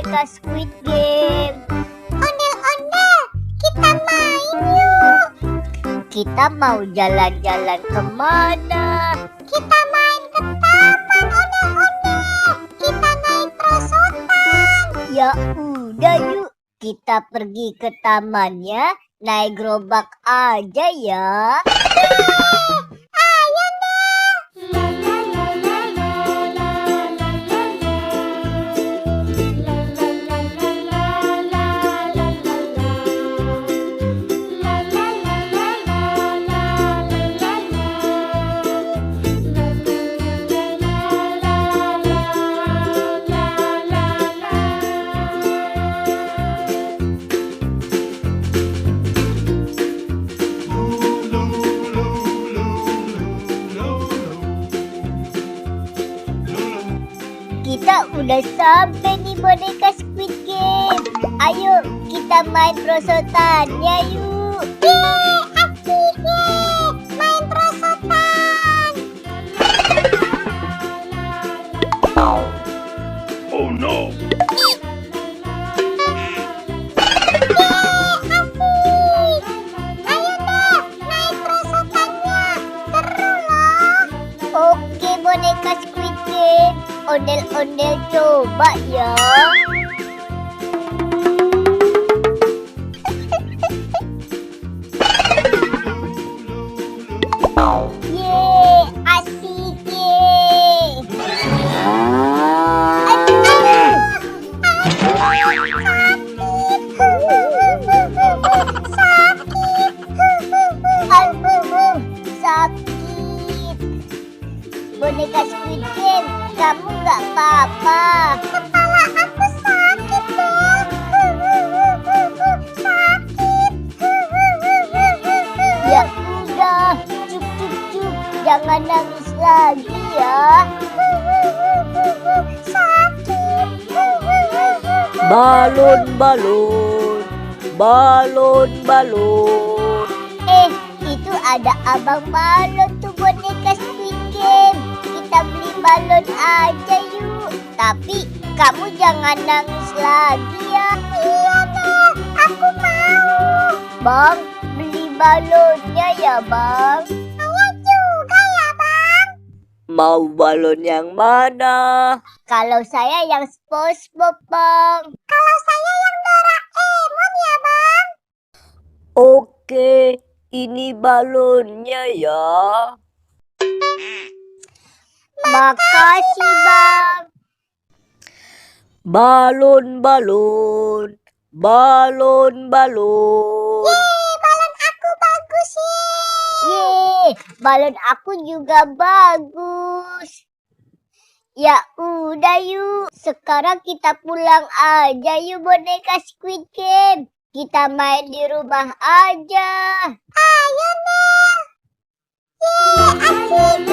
boneka Squid Game. Ondel-ondel, kita main yuk. Kita mau jalan-jalan kemana? Kita main ke taman, ondel-ondel. Kita naik perosotan. Ya udah yuk, kita pergi ke tamannya naik gerobak aja ya. Ayo deh. Kita udah sampai nih boneka Squid Game. Ayo kita main perosotannya yuk. Yeay, asik yeay. Main perosotan. Oh no! Yeay, asik. Ayo deh, naik perosotannya. Seru loh. Oke boneka Squid Game. Ondel-ondel coba ya. Yeay, asik yeay. Sakit. Boneka Squid Game, kamu nggak apa-apa. Kepala aku sakit deh. Sakit. Ya udah, cuk. Jangan nangis lagi ya. Sakit. Balon. Itu ada abang balon tuh boneka Squid Game. Kita beli balon aja yuk. Tapi kamu jangan nangis lagi ya. Iya deh, aku mau. Bang, beli balonnya ya bang. Saya juga ya bang. Mau balon yang mana? Kalau saya yang SpongeBob bang. Kalau saya yang Doraemon ya bang. Oke, ini balonnya ya. Makasih bang. Balon. Yeay, balon aku bagus yeay. Balon aku juga bagus. Ya udah yuk, sekarang kita pulang aja yuk boneka Squid Game. Kita main di rumah aja. Ayo deh. Yeay, asik.